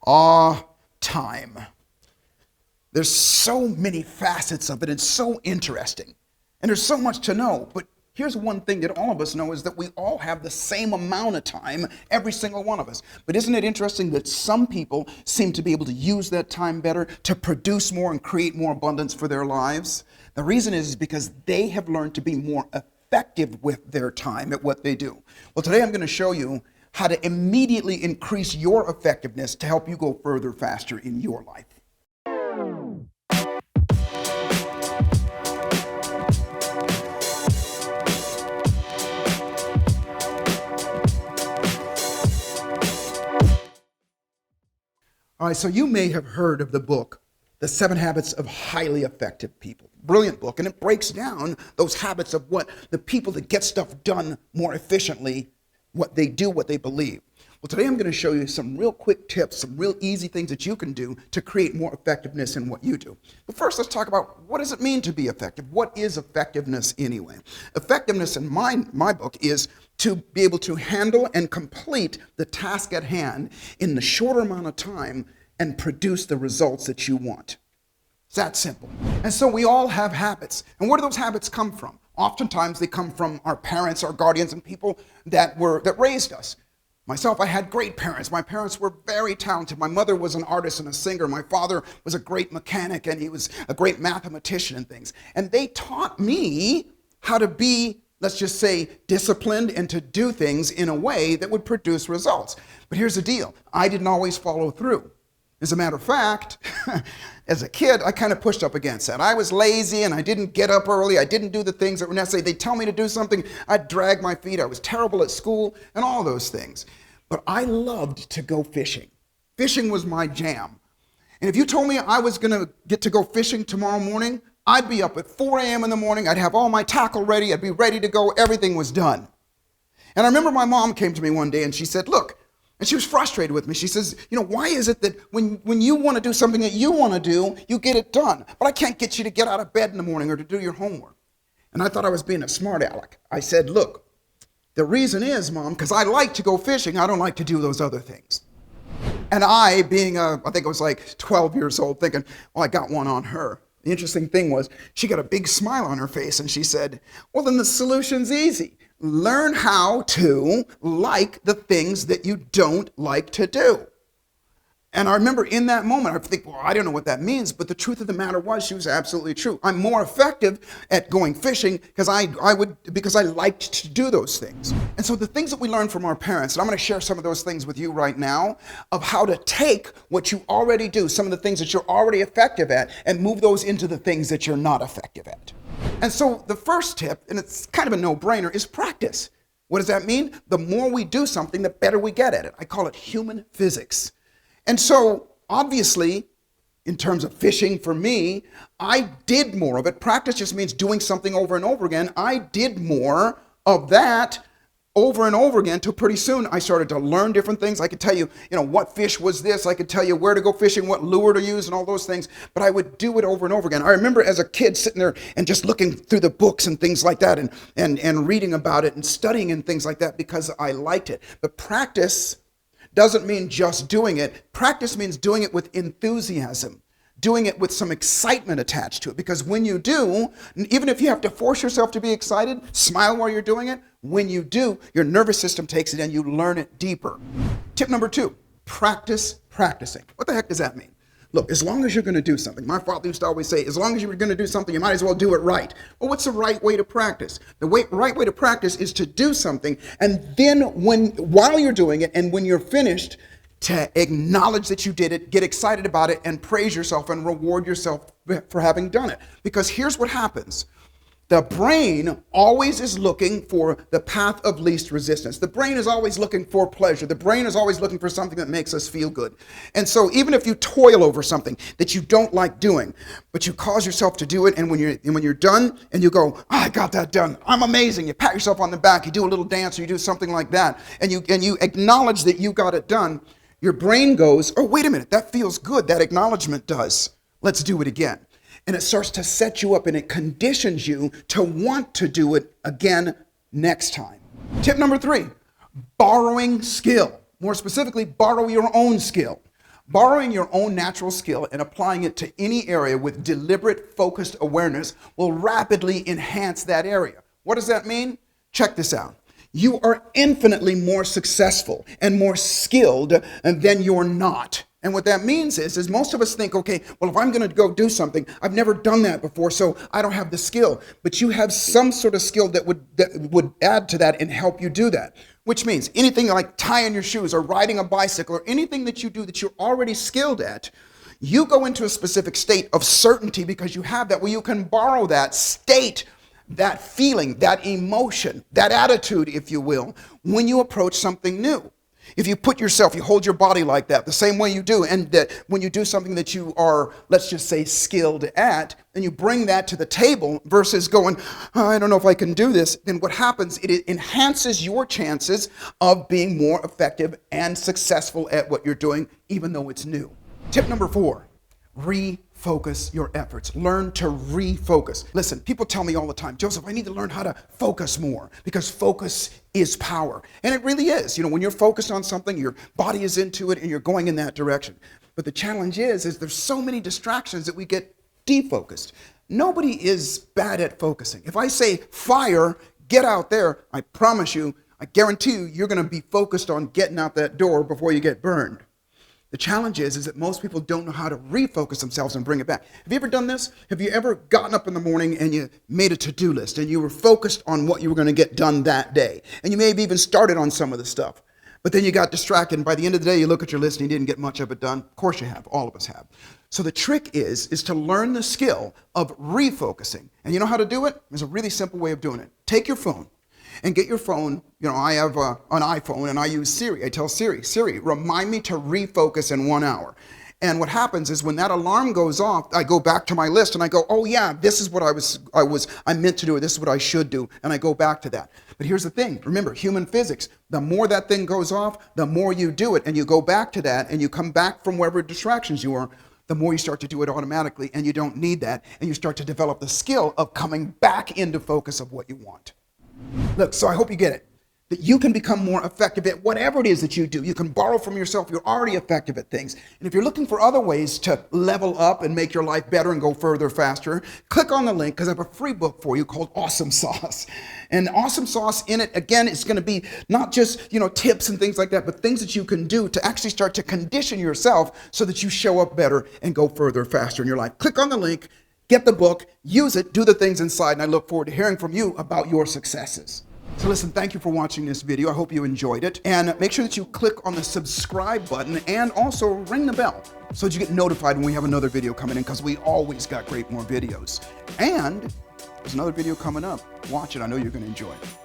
Time. There's so many facets of it. It's so interesting. And there's so much to know. But here's one thing that all of us know is that we all have the same amount of time, every single one of us. But isn't it interesting that some people seem to be able to use that time better to produce more and create more abundance for their lives? The reason is because they have learned to be more effective with their time at what they do. Well, today I'm going to show you how to immediately increase your effectiveness to help you go further faster in your life. All right, so you may have heard of the book, The 7 Habits of Highly Effective People. Brilliant book, and it breaks down those habits of what the people that get stuff done more efficiently, what they do, what they believe. Well, today I'm going to show you some real quick tips, some real easy things that you can do to create more effectiveness in what you do. But first, let's talk about what does it mean to be effective? What is effectiveness anyway? Effectiveness in my book is to be able to handle and complete the task at hand in the shorter amount of time and produce the results that you want. It's that simple. And so we all have habits. And where do those habits come from? Oftentimes they come from our parents, our guardians, and people that raised us. Myself, I had great parents. My parents were very talented. My mother was an artist and a singer. My father was a great mechanic, and he was a great mathematician and things. And they taught me how to be, let's just say, disciplined and to do things in a way that would produce results. But here's the deal. I didn't always follow through. As a matter of fact, as a kid, I kind of pushed up against that. I was lazy and I didn't get up early. I didn't do the things that were necessary. They'd tell me to do something. I'd drag my feet. I was terrible at school and all those things. But I loved to go fishing. Fishing was my jam. And if you told me I was going to get to go fishing tomorrow morning, I'd be up at 4 a.m. in the morning. I'd have all my tackle ready. I'd be ready to go. Everything was done. And I remember my mom came to me one day and she said, look, and she was frustrated with me. She says, why is it that when you want to do something that you want to do, you get it done? But I can't get you to get out of bed in the morning or to do your homework. And I thought I was being a smart aleck. I said, look, the reason is, Mom, because I like to go fishing. I don't like to do those other things. And I, being, I think I was like 12 years old, thinking, well, I got one on her. The interesting thing was she got a big smile on her face and she said, well, then the solution's easy. Learn how to like the things that you don't like to do. And I remember in that moment, I think, well, I don't know what that means, but the truth of the matter was she was absolutely true. I'm more effective at going fishing because I liked to do those things. And so the things that we learn from our parents, and I'm going to share some of those things with you right now, of how to take what you already do, some of the things that you're already effective at, and move those into the things that you're not effective at. And so the first tip, and it's kind of a no-brainer, is practice. What does that mean? The more we do something, the better we get at it. I call it human physics. And so, obviously, in terms of fishing for me, I did more of it. Practice just means doing something over and over again. I did more of that over and over again till pretty soon I started to learn different things. I could tell you, what fish was this. I could tell you where to go fishing, what lure to use and all those things. But I would do it over and over again. I remember as a kid sitting there and just looking through the books and things like that and reading about it and studying and things like that because I liked it. But practice doesn't mean just doing it. Practice means doing it with enthusiasm, doing it with some excitement attached to it. Because when you do, even if you have to force yourself to be excited, smile while you're doing it, when you do, your nervous system takes it and you learn it deeper. Tip number 2, practice practicing. What the heck does that mean? Look, as long as you're going to do something, my father used to always say, as long as you're going to do something, you might as well do it right. Well, what's the right way to practice? The right way to practice is to do something, and then while you're doing it and when you're finished, to acknowledge that you did it, get excited about it, and praise yourself and reward yourself for having done it. Because here's what happens. The brain always is looking for the path of least resistance. The brain is always looking for pleasure. The brain is always looking for something that makes us feel good. And so even if you toil over something that you don't like doing, but you cause yourself to do it, and when you're done and you go, I got that done, I'm amazing. You pat yourself on the back, you do a little dance, or you do something like that, and you acknowledge that you got it done, your brain goes, oh, wait a minute, that feels good. That acknowledgement does. Let's do it again. And it starts to set you up and it conditions you to want to do it again next time. Tip number 3, borrowing skill. More specifically, borrow your own skill. Borrowing your own natural skill and applying it to any area with deliberate, focused awareness will rapidly enhance that area. What does that mean? Check this out. You are infinitely more successful and more skilled than you're not. And what that means is most of us think, okay, well, if I'm going to go do something, I've never done that before, so I don't have the skill. But you have some sort of skill that would add to that and help you do that. Which means anything like tying your shoes or riding a bicycle or anything that you do that you're already skilled at, you go into a specific state of certainty because you have that, where you can borrow that state, that feeling, that emotion, that attitude, if you will, when you approach something new. If you put yourself, you hold your body like that, the same way you do, and that when you do something that you are, let's just say, skilled at, and you bring that to the table versus going, oh, I don't know if I can do this, then what happens, it enhances your chances of being more effective and successful at what you're doing, even though it's new. Tip number 4, refocus your efforts. Learn to refocus. Listen, people tell me all the time, Joseph, I need to learn how to focus more because focus is power. And it really is. You know, when you're focused on something, your body is into it and you're going in that direction. But the challenge is there's so many distractions that we get defocused. Nobody is bad at focusing. If I say fire, get out there, I promise you, I guarantee you, you're going to be focused on getting out that door before you get burned. The challenge is that most people don't know how to refocus themselves and bring it back. Have you ever done this? Have you ever gotten up in the morning and you made a to-do list and you were focused on what you were going to get done that day? And you may have even started on some of the stuff. But then you got distracted, and by the end of the day, you look at your list and you didn't get much of it done. Of course you have. All of us have. So the trick is to learn the skill of refocusing. And you know how to do it? There's a really simple way of doing it. Take your phone. And get your phone, you know, I have an iPhone and I use Siri. I tell Siri, remind me to refocus in 1 hour. And what happens is when that alarm goes off, I go back to my list and I go, oh yeah, this is what I meant to do, or this is what I should do. And I go back to that. But here's the thing. Remember, human physics, the more that thing goes off, the more you do it. And you go back to that and you come back from wherever distractions you are, the more you start to do it automatically and you don't need that. And you start to develop the skill of coming back into focus of what you want. Look, so I hope you get it, that you can become more effective at whatever it is that you do. You can borrow from yourself. You're already effective at things. And if you're looking for other ways to level up and make your life better and go further faster, click on the link because I have a free book for you called Awesome Sauce. And Awesome Sauce in it, again, is going to be not just, you know, tips and things like that, but things that you can do to actually start to condition yourself so that you show up better and go further faster in your life. Click on the link. Get the book, use it, do the things inside, and I look forward to hearing from you about your successes. So listen, thank you for watching this video. I hope you enjoyed it. And make sure that you click on the subscribe button and also ring the bell so that you get notified when we have another video coming in, because we always got great more videos. And there's another video coming up. Watch it. I know you're going to enjoy it.